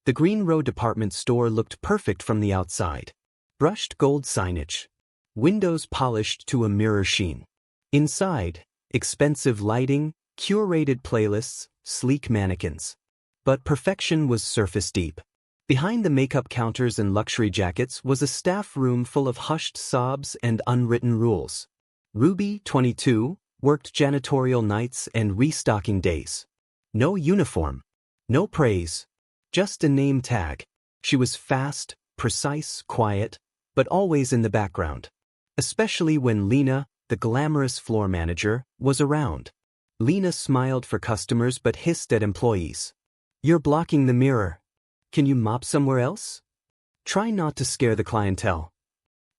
The Green Row department store looked perfect from the outside. Brushed gold signage. Windows polished to a mirror sheen. Inside, expensive lighting, curated playlists, sleek mannequins. But perfection was surface deep. Behind the makeup counters and luxury jackets was a staff room full of hushed sobs and unwritten rules. Ruby, 22, worked janitorial nights and restocking days. No uniform. No praise. Just a name tag. She was fast, precise, quiet, but always in the background. Especially when Lena, the glamorous floor manager, was around. Lena smiled for customers but hissed at employees. "You're blocking the mirror. Can you mop somewhere else?" Try not to scare the clientele.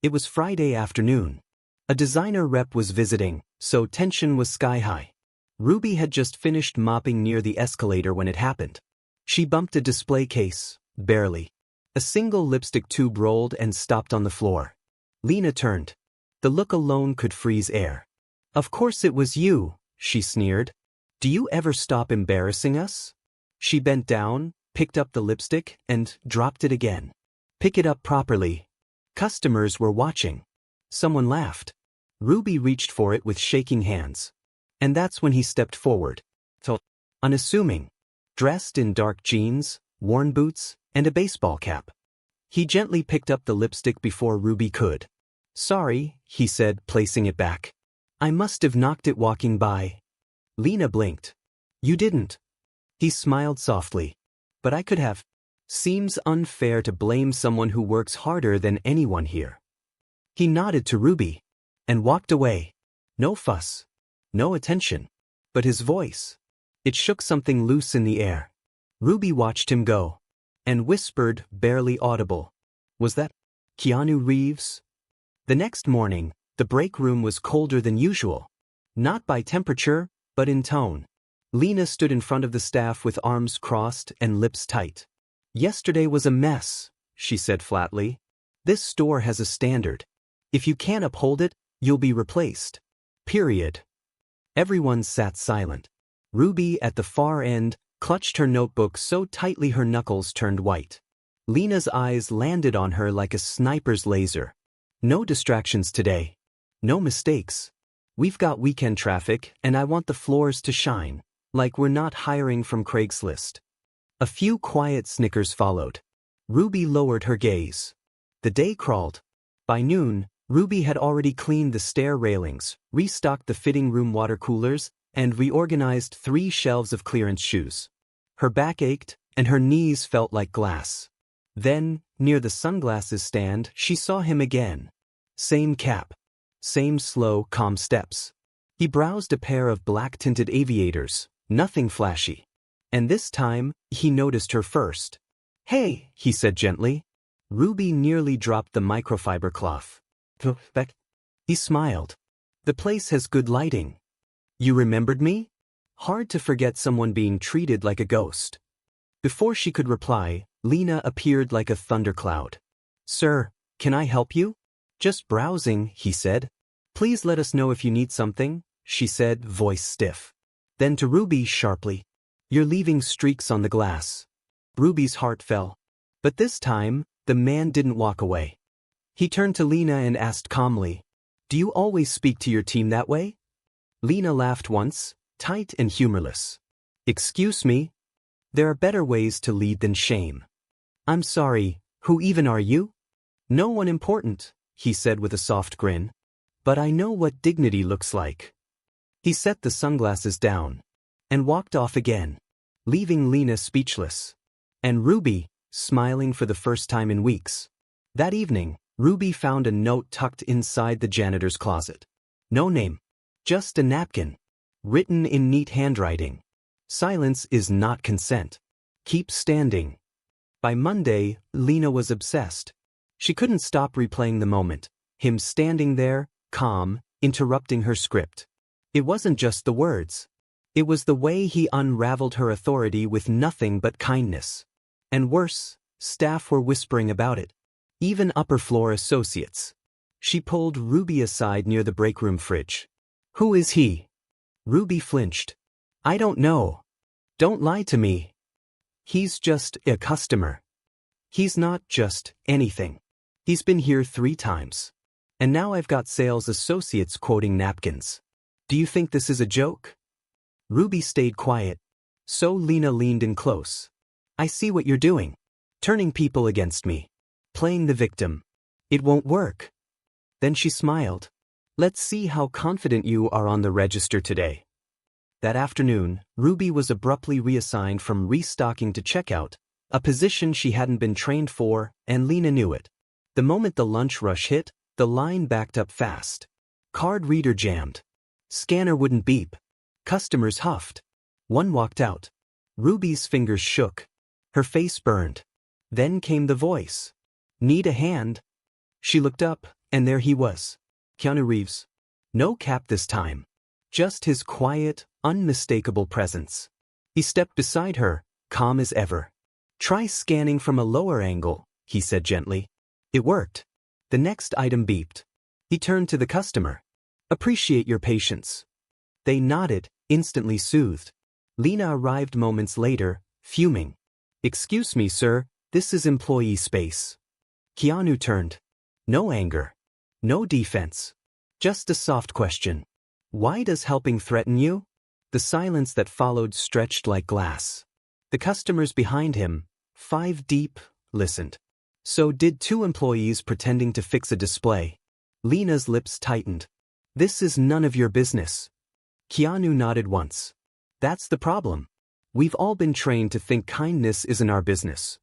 It was Friday afternoon. A designer rep was visiting, so tension was sky high. Ruby had just finished mopping near the escalator when it happened. She bumped a display case, barely. A single lipstick tube rolled and stopped on the floor. Lena turned. The look alone could freeze air. "Of course it was you," she sneered. "Do you ever stop embarrassing us?" She bent down, picked up the lipstick, and dropped it again. "Pick it up properly." Customers were watching. Someone laughed. Ruby reached for it with shaking hands. And that's when he stepped forward. Unassuming. Dressed in dark jeans, worn boots, and a baseball cap. He gently picked up the lipstick before Ruby could. "Sorry," he said, placing it back. "I must have knocked it walking by." Lena blinked. "You didn't." He smiled softly. "But I could have." Seems unfair to blame someone who works harder than anyone here. He nodded to Ruby and walked away. No fuss. No attention. But his voice. It shook something loose in the air. Ruby watched him go. And whispered, barely audible. "Was that Keanu Reeves?" The next morning, the break room was colder than usual. Not by temperature, but in tone. Lena stood in front of the staff with arms crossed and lips tight. "Yesterday was a mess," she said flatly. "This store has a standard. If you can't uphold it, you'll be replaced. Period." Everyone sat silent. Ruby, at the far end, clutched her notebook so tightly her knuckles turned white. Lena's eyes landed on her like a sniper's laser. "No distractions today. No mistakes. We've got weekend traffic, and I want the floors to shine, like we're not hiring from Craigslist." A few quiet snickers followed. Ruby lowered her gaze. The day crawled. By noon, Ruby had already cleaned the stair railings, restocked the fitting room water coolers, and reorganized 3 shelves of clearance shoes. Her back ached, and her knees felt like glass. Then, near the sunglasses stand, she saw him again. Same cap. Same slow, calm steps. He browsed a pair of black-tinted aviators, nothing flashy. And this time, he noticed her first. "Hey," he said gently. Ruby nearly dropped the microfiber cloth. He smiled. "The place has good lighting. You remembered me?" Hard to forget someone being treated like a ghost. Before she could reply, Lena appeared like a thundercloud. "Sir, can I help you?" "Just browsing," he said. "Please let us know if you need something," she said, voice stiff. Then to Ruby sharply, "You're leaving streaks on the glass." Ruby's heart fell. But this time, the man didn't walk away. He turned to Lena and asked calmly, "Do you always speak to your team that way?" Lena laughed once, tight and humorless. "Excuse me? There are better ways to lead than shame." "I'm sorry, who even are you?" "No one important," he said with a soft grin. "But I know what dignity looks like." He set the sunglasses down and walked off again, leaving Lena speechless. And Ruby, smiling for the first time in weeks. That evening, Ruby found a note tucked inside the janitor's closet. No name. Just a napkin. Written in neat handwriting. "Silence is not consent. Keep standing." By Monday, Lena was obsessed. She couldn't stop replaying the moment. Him standing there, calm, interrupting her script. It wasn't just the words. It was the way he unraveled her authority with nothing but kindness. And worse, staff were whispering about it. Even upper-floor associates. She pulled Ruby aside near the break-room fridge. "Who is he?" Ruby flinched. "I don't know." "Don't lie to me." He's just a customer. He's not just anything. He's been here 3 times. And now I've got sales associates quoting napkins. Do you think this is a joke? Ruby stayed quiet. So Lena leaned in close. I see what you're doing. Turning people against me. Playing the victim. It won't work. Then she smiled. Let's see how confident you are on the register today. That afternoon, Ruby was abruptly reassigned from restocking to checkout, a position she hadn't been trained for, and Lena knew it. The moment the lunch rush hit, the line backed up fast. Card reader jammed. Scanner wouldn't beep. Customers huffed. One walked out. Ruby's fingers shook. Her face burned. Then came the voice. Need a hand? She looked up, and there he was. Keanu Reeves. No cap this time. Just his quiet, unmistakable presence. He stepped beside her, calm as ever. Try scanning from a lower angle, he said gently. It worked. The next item beeped. He turned to the customer. Appreciate your patience. They nodded, instantly soothed. Lena arrived moments later, fuming. Excuse me, sir, this is employee space. Keanu turned. No anger. No defense. Just a soft question. Why does helping threaten you? The silence that followed stretched like glass. The customers behind him, 5 deep, listened. So did 2 employees pretending to fix a display. Lena's lips tightened. This is none of your business. Keanu nodded once. That's the problem. We've all been trained to think kindness isn't our business.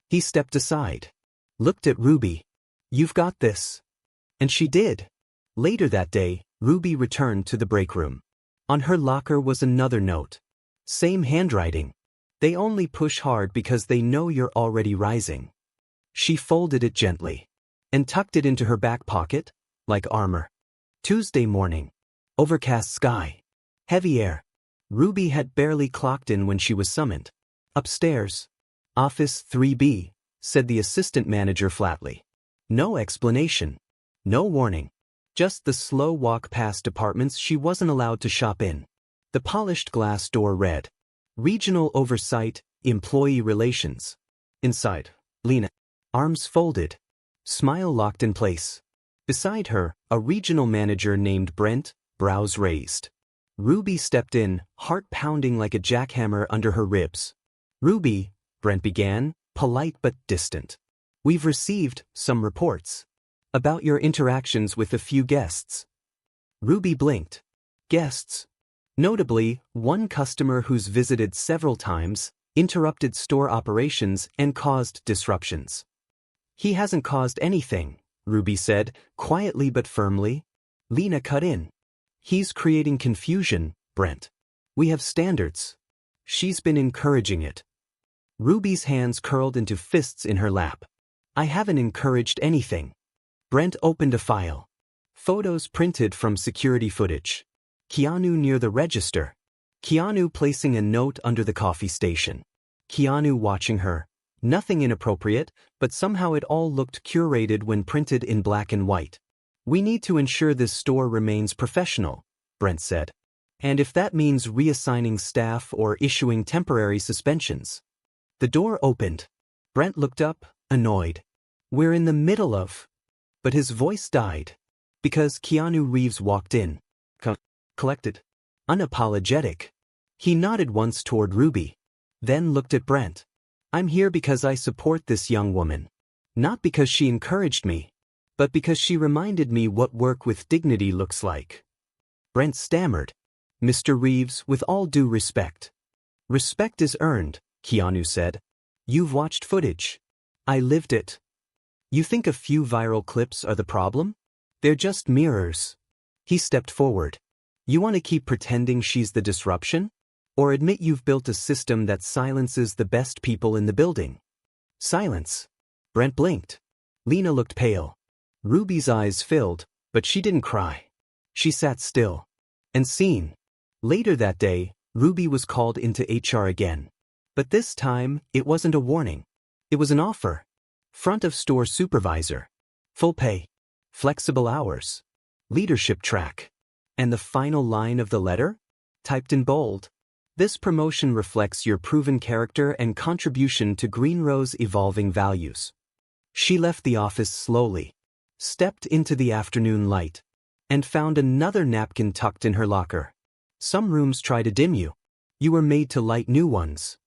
He stepped aside. Looked at Ruby. You've got this. And she did. Later that day, Ruby returned to the break room. On her locker was another note. Same handwriting. They only push hard because they know you're already rising. She folded it gently and tucked it into her back pocket, like armor. Tuesday morning. Overcast sky. Heavy air. Ruby had barely clocked in when she was summoned. Upstairs. Office 3B, said the assistant manager flatly. No explanation. No warning. Just the slow walk past departments she wasn't allowed to shop in. The polished glass door read, Regional Oversight, Employee Relations. Inside, Lena. Arms folded. Smile locked in place. Beside her, a regional manager named Brent, brows raised. Ruby stepped in, heart pounding like a jackhammer under her ribs. Ruby, Brent began, polite but distant. We've received some reports about your interactions with a few guests. Ruby blinked. Guests. Notably, one customer who's visited several times, interrupted store operations and caused disruptions. He hasn't caused anything, Ruby said, quietly but firmly. Lena cut in. He's creating confusion, Brent. We have standards. She's been encouraging it. Ruby's hands curled into fists in her lap. I haven't encouraged anything. Brent opened a file. Photos printed from security footage. Keanu near the register. Keanu placing a note under the coffee station. Keanu watching her. Nothing inappropriate, but somehow it all looked curated when printed in black and white. We need to ensure this store remains professional, Brent said. And if that means reassigning staff or issuing temporary suspensions. The door opened. Brent looked up, annoyed. We're in the middle of... But his voice died. Because Keanu Reeves walked in. Collected. Unapologetic. He nodded once toward Ruby. Then looked at Brent. I'm here because I support this young woman. Not because she encouraged me, but because she reminded me what work with dignity looks like. Brent stammered. Mr. Reeves, with all due respect. Respect is earned, Keanu said. You've watched footage. I lived it. You think a few viral clips are the problem? They're just mirrors. He stepped forward. You want to keep pretending she's the disruption? Or admit you've built a system that silences the best people in the building? Silence. Brent blinked. Lena looked pale. Ruby's eyes filled, but she didn't cry. She sat still. And seen. Later that day, Ruby was called into HR again. But this time, it wasn't a warning. It was an offer. Front of store supervisor. Full pay. Flexible hours. Leadership track. And the final line of the letter? Typed in bold. This promotion reflects your proven character and contribution to Greenrow's evolving values. She left the office slowly, stepped into the afternoon light, and found another napkin tucked in her locker. Some rooms try to dim you. You were made to light new ones.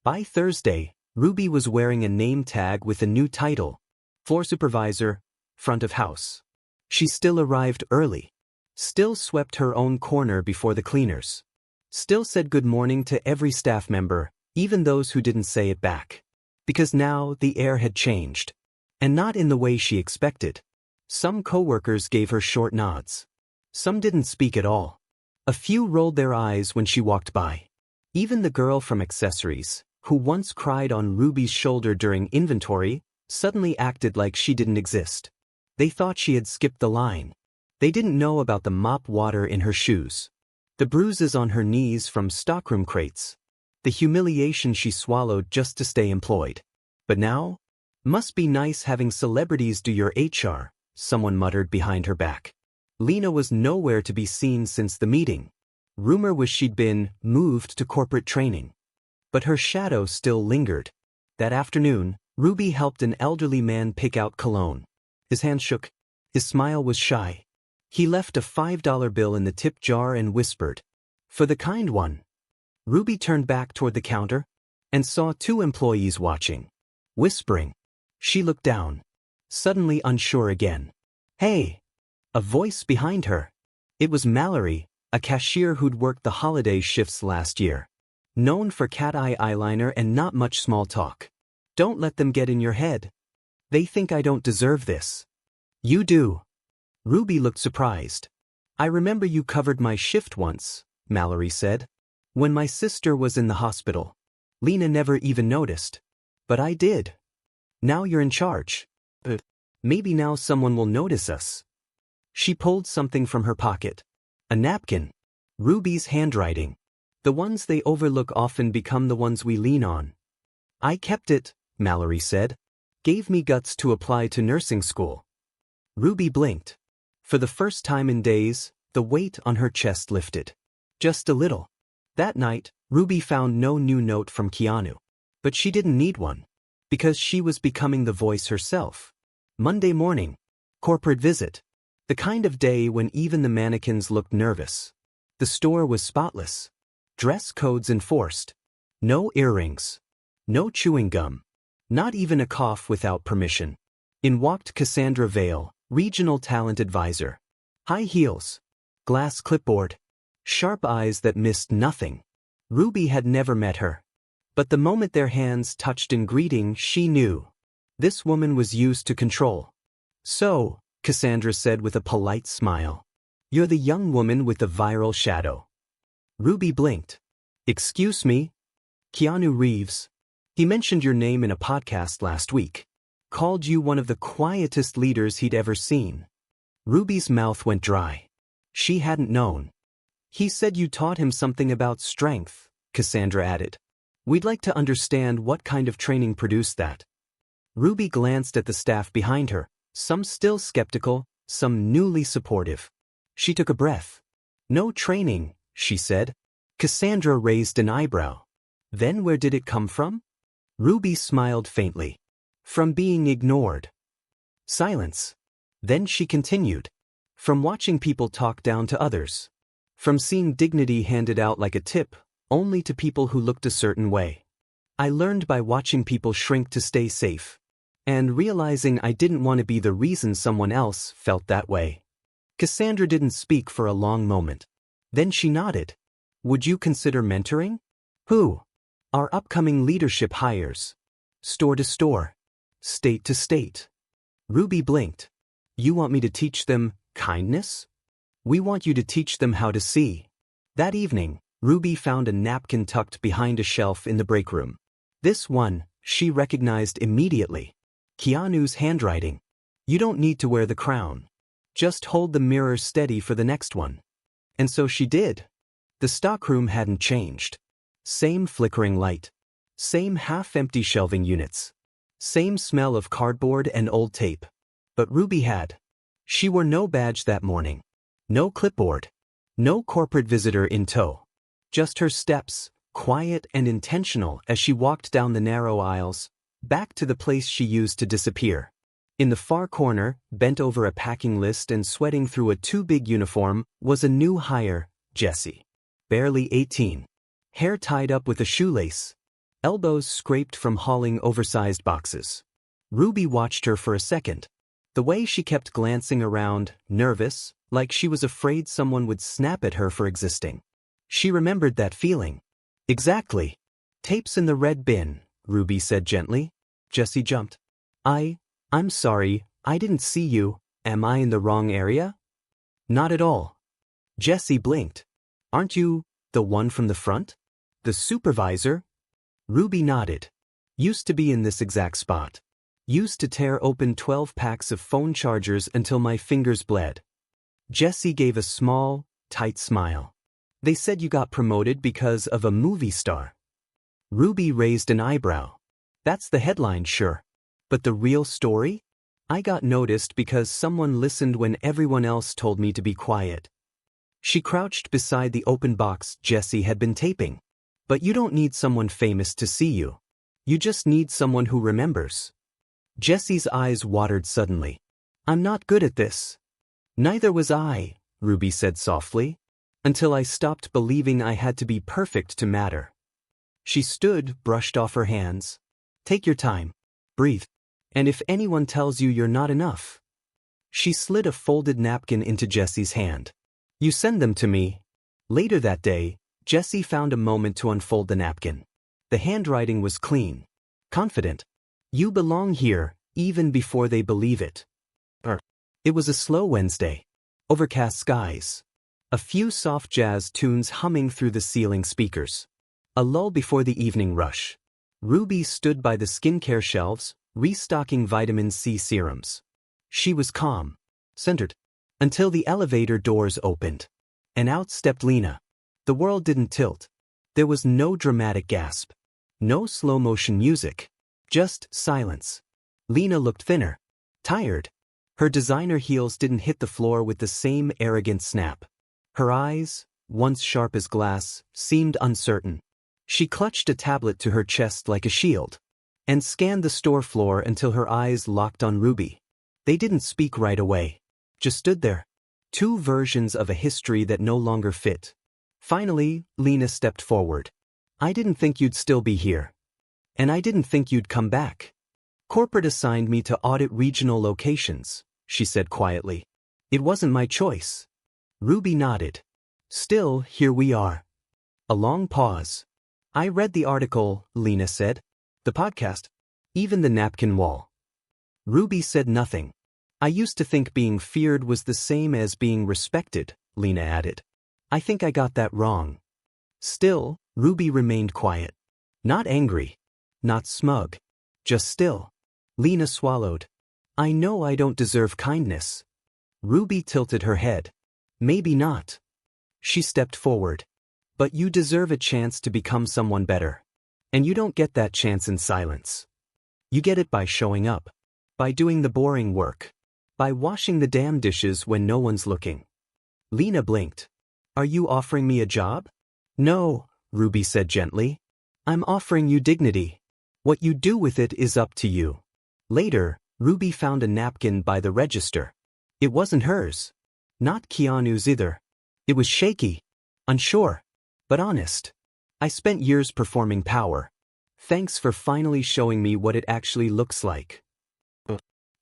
By Thursday, Ruby was wearing a name tag with a new title: Floor Supervisor, Front of House. She still arrived early, still swept her own corner before the cleaners, still said good morning to every staff member, even those who didn't say it back. Because now the air had changed. And not in the way she expected. Some coworkers gave her short nods. Some didn't speak at all. A few rolled their eyes when she walked by. Even the girl from accessories, who once cried on Ruby's shoulder during inventory, suddenly acted like she didn't exist. They thought she had skipped the line. They didn't know about the mop water in her shoes, the bruises on her knees from stockroom crates, the humiliation she swallowed just to stay employed. But now? Must be nice having celebrities do your HR, someone muttered behind her back. Lena was nowhere to be seen since the meeting. Rumor was she'd been moved to corporate training. But her shadow still lingered. That afternoon, Ruby helped an elderly man pick out cologne. His hand shook. His smile was shy. He left a $5 bill in the tip jar and whispered, "For the kind one." Ruby turned back toward the counter and saw two employees watching, whispering. She looked down, suddenly unsure again. "Hey!" A voice behind her. It was Mallory, a cashier who'd worked the holiday shifts last year. Known for cat-eye eyeliner and not much small talk. "Don't let them get in your head. They think I don't deserve this." "You do." Ruby looked surprised. "I remember you covered my shift once," Mallory said. "When my sister was in the hospital. Lena never even noticed. But I did. Now you're in charge. But maybe now someone will notice us." She pulled something from her pocket. A napkin. Ruby's handwriting. The ones they overlook often become the ones we lean on. "I kept it," Mallory said. "Gave me guts to apply to nursing school." Ruby blinked. For the first time in days, the weight on her chest lifted. Just a little. That night, Ruby found no new note from Keanu. But she didn't need one. Because she was becoming the voice herself. Monday morning. Corporate visit. The kind of day when even the mannequins looked nervous. The store was spotless. Dress codes enforced. No earrings. No chewing gum. Not even a cough without permission. In walked Cassandra Vale, regional talent advisor. High heels. Glass clipboard. Sharp eyes that missed nothing. Ruby had never met her. But the moment their hands touched in greeting, she knew. This woman was used to control. "So," Cassandra said with a polite smile, "you're the young woman with the viral shadow." Ruby blinked. "Excuse me?" "Keanu Reeves. He mentioned your name in a podcast last week. Called you one of the quietest leaders he'd ever seen." Ruby's mouth went dry. She hadn't known. "He said you taught him something about strength," Cassandra added. "We'd like to understand what kind of training produced that." Ruby glanced at the staff behind her, some still skeptical, some newly supportive. She took a breath. "No training," she said. Cassandra raised an eyebrow. "Then where did it come from?" Ruby smiled faintly. "From being ignored." Silence. Then she continued. "From watching people talk down to others. From seeing dignity handed out like a tip, only to people who looked a certain way. I learned by watching people shrink to stay safe. And realizing I didn't want to be the reason someone else felt that way." Cassandra didn't speak for a long moment. Then she nodded. "Would you consider mentoring?" "Who?" "Our upcoming leadership hires. Store to store. State to state." Ruby blinked. "You want me to teach them kindness?" "We want you to teach them how to see." That evening, Ruby found a napkin tucked behind a shelf in the break room. This one, she recognized immediately. Keanu's handwriting. "You don't need to wear the crown. Just hold the mirror steady for the next one." And so she did. The stockroom hadn't changed. Same flickering light. Same half-empty shelving units. Same smell of cardboard and old tape. But Ruby had. She wore no badge that morning. No clipboard. No corporate visitor in tow. Just her steps, quiet and intentional as she walked down the narrow aisles, back to the place she used to disappear. In the far corner, bent over a packing list and sweating through a too-big uniform, was a new hire, Jessie. Barely 18. Hair tied up with a shoelace. Elbows scraped from hauling oversized boxes. Ruby watched her for a second. The way she kept glancing around, nervous, like she was afraid someone would snap at her for existing. She remembered that feeling. Exactly. Tapes in the red bin, Ruby said gently. Jessie jumped. I'm sorry, I didn't see you. Am I in the wrong area? Not at all. Jessie blinked. Aren't you the one from the front? The supervisor? Ruby nodded. Used to be in this exact spot. Used to tear open 12 packs of phone chargers until my fingers bled. Jessie gave a small, tight smile. They said you got promoted because of a movie star. Ruby raised an eyebrow. That's the headline, sure. But the real story? I got noticed because someone listened when everyone else told me to be quiet. She crouched beside the open box Jessie had been taping. But you don't need someone famous to see you. You just need someone who remembers. Jessie's eyes watered suddenly. I'm not good at this. Neither was I, Ruby said softly, until I stopped believing I had to be perfect to matter. She stood, brushed off her hands. Take your time. Breathe. And if anyone tells you you're not enough. She slid a folded napkin into Jessie's hand. You send them to me. Later that day, Jessie found a moment to unfold the napkin. The handwriting was clean. Confident. You belong here, even before they believe it. It was a slow Wednesday. Overcast skies. A few soft jazz tunes humming through the ceiling speakers. A lull before the evening rush. Ruby stood by the skincare shelves, restocking vitamin C serums. She was calm, centered, until the elevator doors opened. And out stepped Lena. The world didn't tilt. There was no dramatic gasp. No slow-motion music. Just silence. Lena looked thinner. Tired. Her designer heels didn't hit the floor with the same arrogant snap. Her eyes, once sharp as glass, seemed uncertain. She clutched a tablet to her chest like a shield, and scanned the store floor until her eyes locked on Ruby. They didn't speak right away. Just stood there. Two versions of a history that no longer fit. Finally, Lena stepped forward. I didn't think you'd still be here. And I didn't think you'd come back. Corporate assigned me to audit regional locations, she said quietly. It wasn't my choice. Ruby nodded. Still, here we are. A long pause. I read the article, Lena said. The podcast. Even the napkin wall. Ruby said nothing. I used to think being feared was the same as being respected, Lena added. I think I got that wrong. Still, Ruby remained quiet. Not angry. Not smug. Just still. Lena swallowed. I know I don't deserve kindness. Ruby tilted her head. Maybe not. She stepped forward. But you deserve a chance to become someone better. And you don't get that chance in silence. You get it by showing up. By doing the boring work. By washing the damn dishes when no one's looking. Lena blinked. Are you offering me a job? No, Ruby said gently. I'm offering you dignity. What you do with it is up to you. Later, Ruby found a napkin by the register. It wasn't hers. Not Keanu's either. It was shaky. Unsure. But honest. I spent years performing power. Thanks for finally showing me what it actually looks like.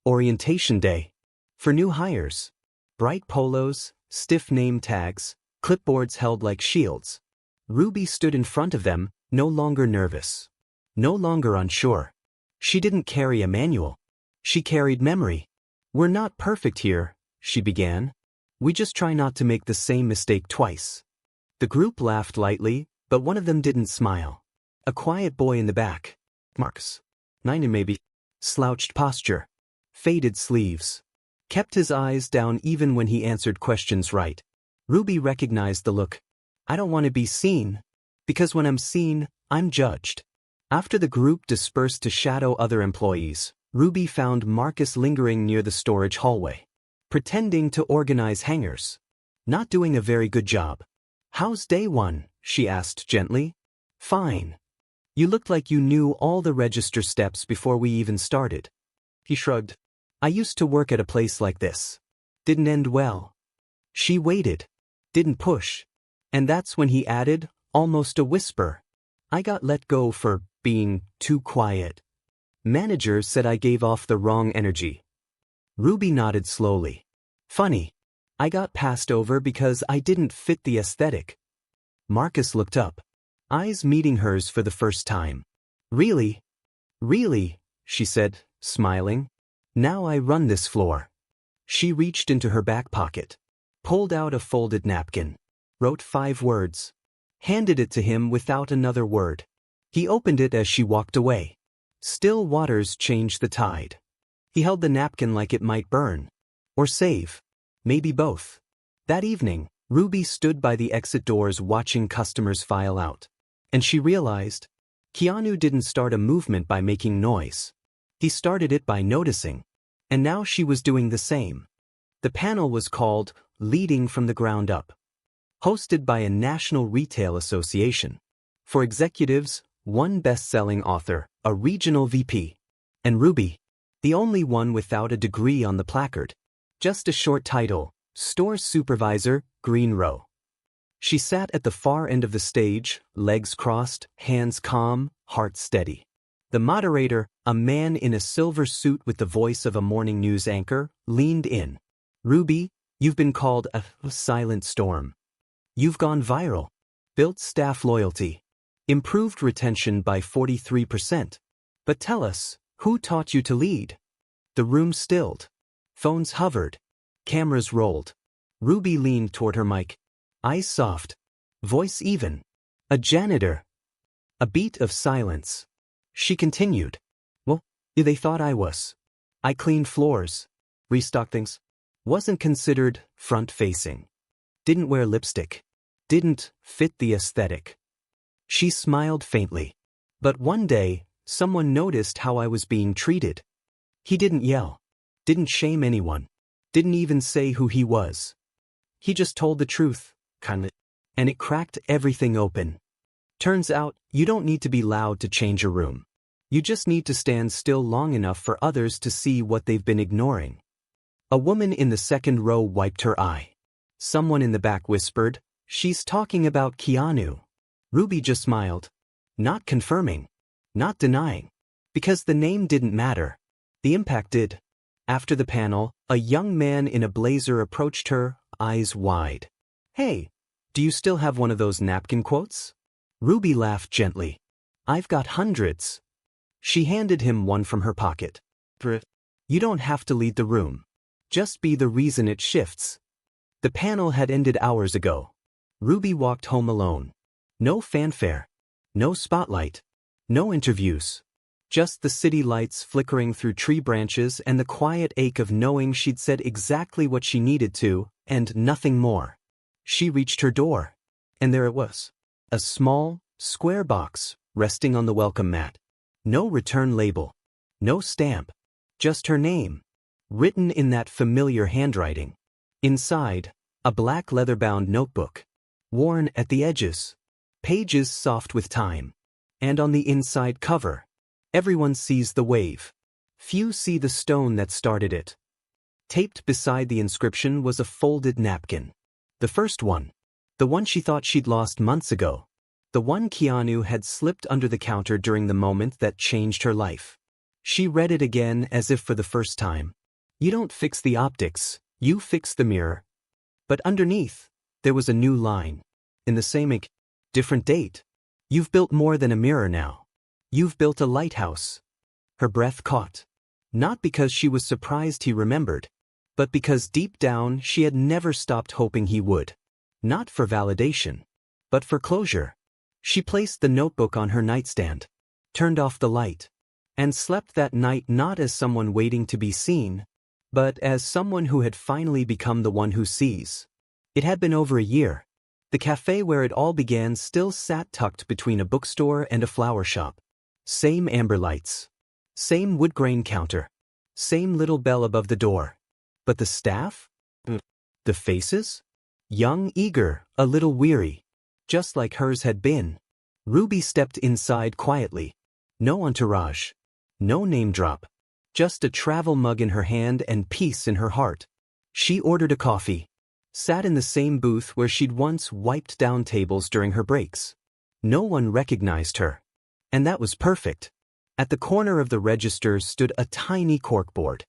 Orientation day. For new hires. Bright polos, stiff name tags, clipboards held like shields. Ruby stood in front of them, no longer nervous. No longer unsure. She didn't carry a manual. She carried memory. We're not perfect here, she began. We just try not to make the same mistake twice. The group laughed lightly, but one of them didn't smile. A quiet boy in the back. Marks. 9 maybe. Slouched posture. Faded sleeves. Kept his eyes down even when he answered questions right. Ruby recognized the look. I don't want to be seen. Because when I'm seen, I'm judged. After the group dispersed to shadow other employees, Ruby found Marcus lingering near the storage hallway. Pretending to organize hangers. Not doing a very good job. How's day one? she asked gently. Fine. You looked like you knew all the register steps before we even started. He shrugged. I used to work at a place like this. Didn't end well. She waited. Didn't push. And that's when he added, almost a whisper. I got let go for being too quiet. Manager said I gave off the wrong energy. Ruby nodded slowly. Funny. I got passed over because I didn't fit the aesthetic. Marcus looked up, eyes meeting hers for the first time. Really? Really, she said, smiling. Now I run this floor. She reached into her back pocket, pulled out a folded napkin, wrote 5 words, handed it to him without another word. He opened it as she walked away. Still waters change the tide. He held the napkin like it might burn. Or save. Maybe both. That evening, Ruby stood by the exit doors watching customers file out. And she realized, Keanu didn't start a movement by making noise. He started it by noticing. And now she was doing the same. The panel was called Leading from the Ground Up, hosted by a national retail association. For executives, 1 best-selling author, a regional VP, and Ruby, the only one without a degree on the placard. Just a short title, Store Supervisor, Green Row. She sat at the far end of the stage, legs crossed, hands calm, heart steady. The moderator, a man in a silver suit with the voice of a morning news anchor, leaned in. Ruby, you've been called a silent storm. You've gone viral. Built staff loyalty. Improved retention by 43%. But tell us, who taught you to lead? The room stilled. Phones hovered. Cameras rolled. Ruby leaned toward her mic. Eyes soft. Voice even. A janitor. A beat of silence. She continued. Well, they thought I was. I cleaned floors. Restocked things. Wasn't considered front-facing. Didn't wear lipstick. Didn't fit the aesthetic. She smiled faintly. But one day, someone noticed how I was being treated. He didn't yell. Didn't shame anyone. Didn't even say who he was. He just told the truth, kinda. And it cracked everything open. Turns out, you don't need to be loud to change a room. You just need to stand still long enough for others to see what they've been ignoring. A woman in the second row wiped her eye. Someone in the back whispered, She's talking about Keanu. Ruby just smiled. Not confirming. Not denying. Because the name didn't matter. The impact did. After the panel, a young man in a blazer approached her, eyes wide. Hey, do you still have one of those napkin quotes? Ruby laughed gently. I've got hundreds. She handed him one from her pocket. You don't have to lead the room. Just be the reason it shifts. The panel had ended hours ago. Ruby walked home alone. No fanfare. No spotlight. No interviews. Just the city lights flickering through tree branches and the quiet ache of knowing she'd said exactly what she needed to, and nothing more. She reached her door. And there it was. A small, square box, resting on the welcome mat. No return label. No stamp. Just her name. Written in that familiar handwriting. Inside, a black leather-bound notebook. Worn at the edges. Pages soft with time. And on the inside cover. Everyone sees the wave. Few see the stone that started it. Taped beside the inscription was a folded napkin. The first one. The one she thought she'd lost months ago. The one Keanu had slipped under the counter during the moment that changed her life. She read it again as if for the first time. You don't fix the optics, you fix the mirror. But underneath, there was a new line. In the same ink, different date. You've built more than a mirror now. You've built a lighthouse. Her breath caught. Not because she was surprised he remembered, but because deep down she had never stopped hoping he would. Not for validation, but for closure. She placed the notebook on her nightstand, turned off the light, and slept that night not as someone waiting to be seen, but as someone who had finally become the one who sees. It had been over a year. The cafe where it all began still sat tucked between a bookstore and a flower shop. Same amber lights. Same wood grain counter. Same little bell above the door. But the staff? The faces? Young, eager, a little weary. just like hers had been. Ruby stepped inside quietly. No entourage. No name drop. Just a travel mug in her hand and peace in her heart. She ordered a coffee. Sat in the same booth where she'd once wiped down tables during her breaks. No one recognized her. And that was perfect. At the corner of the register stood a tiny corkboard.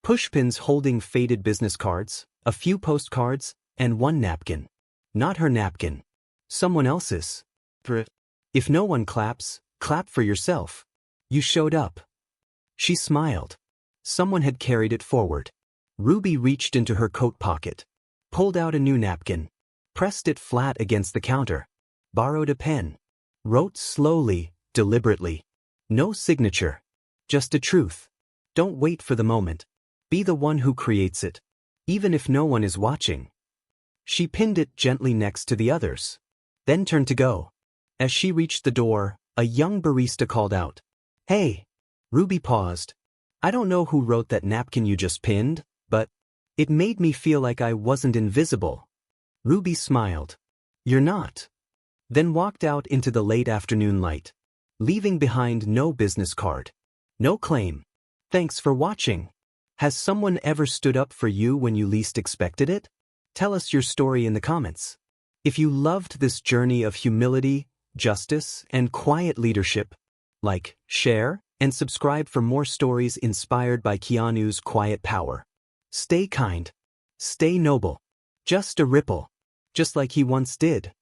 Pushpins holding faded business cards, a few postcards, and one napkin. Not her napkin. Someone else's. If no one claps, clap for yourself. You showed up. She smiled. Someone had carried it forward. Ruby reached into her coat pocket. Pulled out a new napkin. Pressed it flat against the counter. Borrowed a pen. Wrote slowly, deliberately. No signature. Just a truth. Don't wait for the moment. Be the one who creates it. Even if no one is watching. She pinned it gently next to the others. Then turned to go. As she reached the door, a young barista called out. Hey! Ruby paused. I don't know who wrote that napkin you just pinned, but it made me feel like I wasn't invisible. Ruby smiled. You're not. Then walked out into the late afternoon light, leaving behind no business card. No claim. Thanks for watching. Has someone ever stood up for you when you least expected it? Tell us your story in the comments. If you loved this journey of humility, justice, and quiet leadership, like, share, and subscribe for more stories inspired by Keanu's quiet power. Stay kind. Stay noble. Just a ripple. Just like he once did.